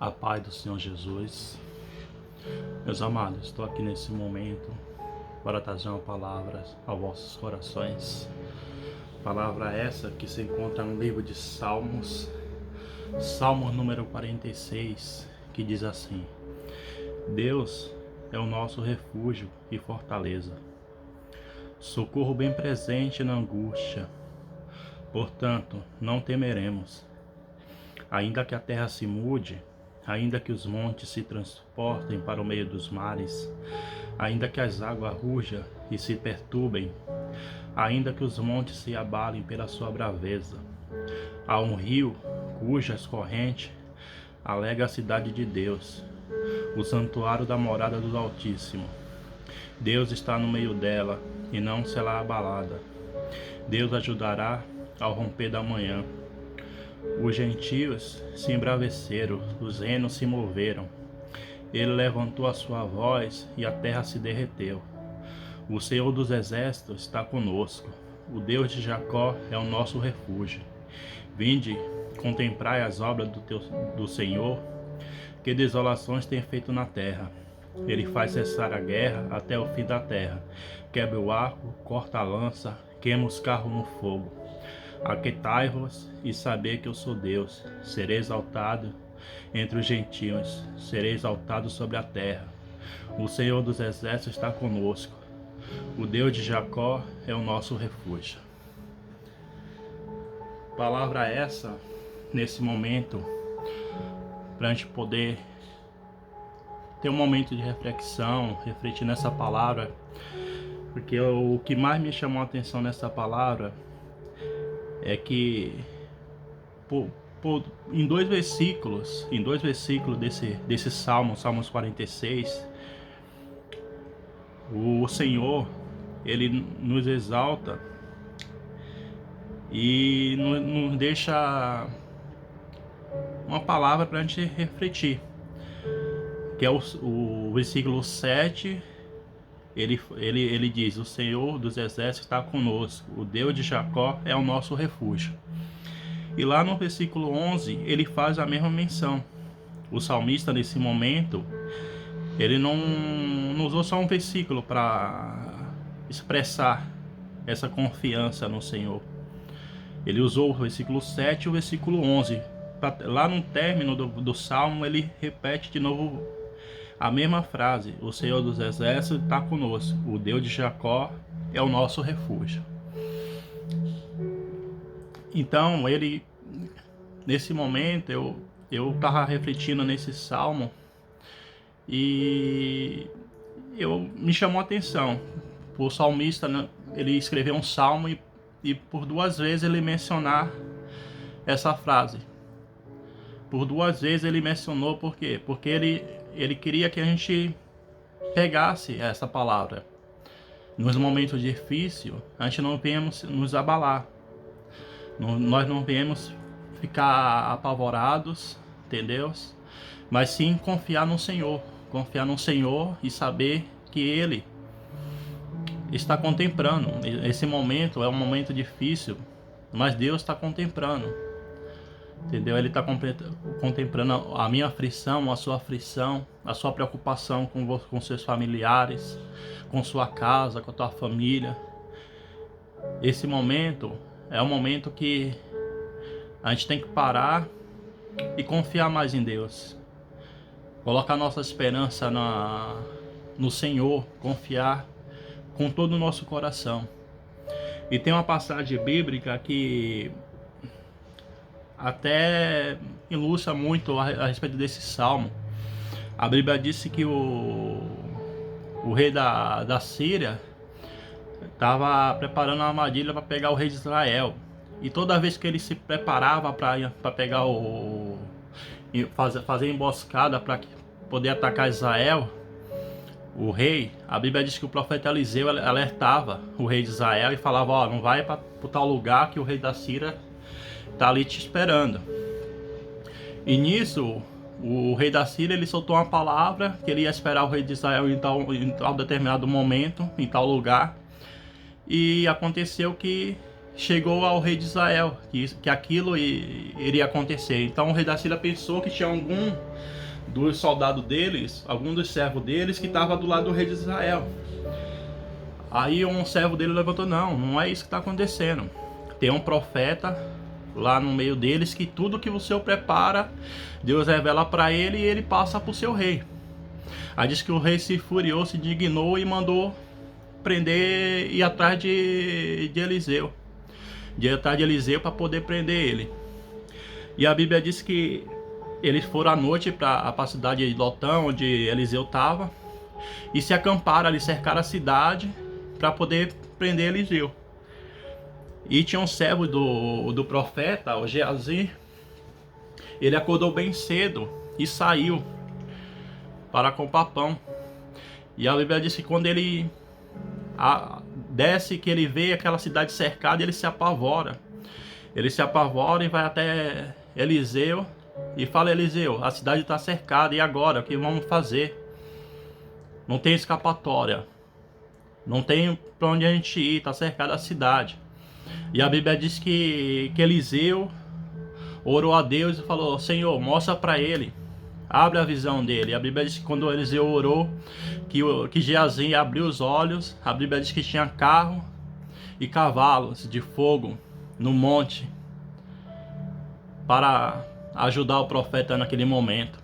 A paz do Senhor Jesus. Meus amados, estou aqui nesse momento para trazer uma palavra aos vossos corações. Palavra essa que se encontra no livro de Salmos, Salmo número 46, que diz assim: Deus é o nosso refúgio e fortaleza, socorro bem presente na angústia. Portanto, não temeremos, ainda que a terra se mude, ainda que os montes se transportem para o meio dos mares, ainda que as águas rujam e se perturbem, ainda que os montes se abalem pela sua braveza. Há um rio cujas correntes alega a cidade de Deus, o santuário da morada do Altíssimo. Deus está no meio dela e não será abalada. Deus ajudará ao romper da manhã. Os gentios se embraveceram, os renos se moveram. Ele levantou a sua voz e a terra se derreteu. O Senhor dos exércitos está conosco. O Deus de Jacó é o nosso refúgio. Vinde, contemplai as obras do Senhor, que desolações tem feito na terra. Ele faz cessar a guerra até o fim da terra. Quebra o arco, corta a lança, queima os carros no fogo. Aquietai-vos e saber que eu sou Deus. Serei exaltado entre os gentios, serei exaltado sobre a terra. O Senhor dos exércitos está conosco. O Deus de Jacó é o nosso refúgio. Palavra essa, nesse momento, para a gente poder ter um momento de reflexão, refletir nessa palavra, porque o que mais me chamou a atenção nessa palavra é que em dois versículos desse Salmo, Salmos 46, o Senhor, ele nos exalta e nos deixa uma palavra para a gente refletir, que é o versículo 7. Ele diz: o Senhor dos exércitos está conosco, o Deus de Jacó é o nosso refúgio. E lá no versículo 11 ele faz a mesma menção. O salmista, nesse momento, ele não usou só um versículo para expressar essa confiança no Senhor. Ele usou o versículo 7 e o versículo 11. Lá no término do salmo ele repete de novo a mesma frase: o Senhor dos exércitos está conosco, o Deus de Jacó é o nosso refúgio. Então, nesse momento, eu estava refletindo nesse salmo e me chamou a atenção. O salmista, né, ele escreveu um salmo e por duas vezes ele mencionar essa frase. Por duas vezes ele mencionou, por quê? Porque ele queria que a gente pegasse essa palavra. Nos momentos difíceis, a gente não venhamos nos abalar. Nós não venhamos ficar apavorados, entendeu? Mas sim confiar no Senhor. Confiar no Senhor e saber que Ele está contemplando. Esse momento é um momento difícil, mas Deus está contemplando. Entendeu? Ele está contemplando a minha aflição, a sua preocupação com seus familiares, com sua casa, com a tua família. Esse momento é um momento que a gente tem que parar e confiar mais em Deus. Colocar nossa esperança no Senhor, confiar com todo o nosso coração. E tem uma passagem bíblica que até ilustra muito a respeito desse salmo. A Bíblia disse que o rei da Síria estava preparando uma armadilha para pegar o rei de Israel. E toda vez que ele se preparava para pegar fazer emboscada para poder atacar Israel, o rei, a Bíblia diz que o profeta Eliseu alertava o rei de Israel e falava: ó, não vai para tal lugar que o rei da Síria está ali te esperando. E nisso, o rei da Síria, ele soltou uma palavra que ele ia esperar o rei de Israel em tal determinado momento, em tal lugar. E aconteceu que chegou ao rei de Israel que aquilo iria acontecer. Então o rei da Síria pensou que tinha algum dos soldados deles, algum dos servos deles que estava do lado do rei de Israel. Aí um servo dele levantou: não é isso que está acontecendo. Tem um profeta lá no meio deles que tudo que o Senhor prepara, Deus revela para ele e ele passa para o seu rei. Aí diz que o rei se furiou, se indignou e mandou prender, ir atrás de Eliseu. De ir atrás de Eliseu para poder prender ele. E a Bíblia diz que eles foram à noite para a cidade de Lotão, onde Eliseu estava, e se acamparam ali, cercaram a cidade para poder prender Eliseu. E tinha um servo do profeta, o Geazi. Ele acordou bem cedo e saiu para comprar pão. E a Bíblia diz que quando ele desce, que ele vê aquela cidade cercada, ele se apavora. Ele se apavora e vai até Eliseu e fala: Eliseu, a cidade está cercada, e agora? O que vamos fazer? Não tem escapatória. Não tem para onde a gente ir, está cercada a cidade. E a Bíblia diz que Eliseu orou a Deus e falou: Senhor, mostra para ele, abre a visão dele. E a Bíblia diz que quando Eliseu orou, que Geazi abriu os olhos. A Bíblia diz que tinha carro e cavalos de fogo no monte para ajudar o profeta naquele momento.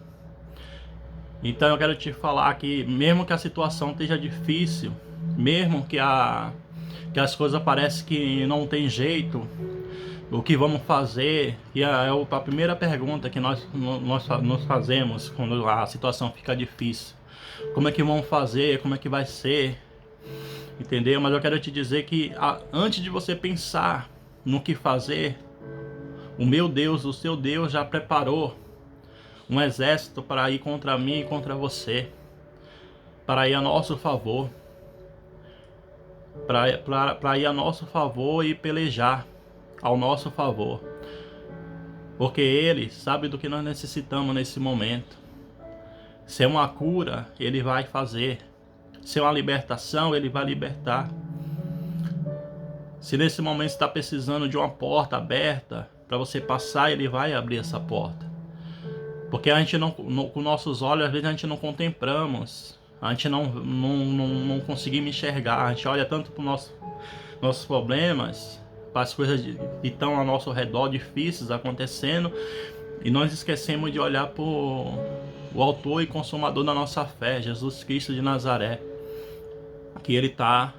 Então eu quero te falar que mesmo que a situação esteja difícil, mesmo que as coisas parecem que não tem jeito, o que vamos fazer? E a primeira pergunta que nós fazemos quando a situação fica difícil: como é que vamos fazer? Como é que vai ser? Entendeu? Mas eu quero te dizer que antes de você pensar no que fazer, o meu Deus, o seu Deus já preparou um exército para ir contra mim e contra você, para ir a nosso favor, para ir a nosso favor e pelejar ao nosso favor, porque Ele sabe do que nós necessitamos nesse momento. Se é uma cura, Ele vai fazer. Se é uma libertação, Ele vai libertar. Se nesse momento está precisando de uma porta aberta para você passar, Ele vai abrir essa porta. Porque a gente com nossos olhos, às vezes a gente não contemplamos, a gente não conseguimos enxergar. A gente olha tanto para os nossos problemas, para as coisas que estão ao nosso redor difíceis acontecendo, e nós esquecemos de olhar para o autor e consumador da nossa fé, Jesus Cristo de Nazaré, que Ele está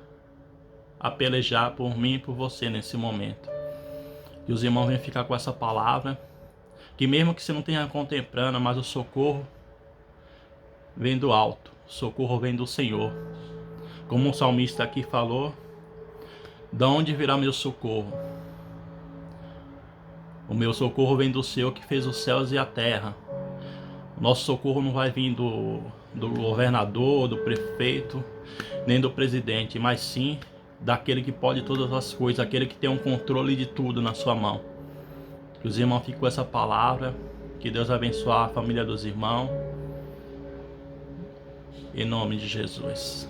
a pelejar por mim e por você nesse momento. E os irmãos vêm ficar com essa palavra, que mesmo que você não tenha contemplando, mas o socorro vem do alto, o socorro vem do Senhor. Como o salmista aqui falou: da onde virá meu socorro? O meu socorro vem do Senhor que fez os céus e a terra. O nosso socorro não vai vir do governador, do prefeito, nem do presidente, mas sim daquele que pode todas as coisas, aquele que tem um controle de tudo na sua mão. Que os irmãos fiquem com essa palavra, que Deus abençoe a família dos irmãos, em nome de Jesus.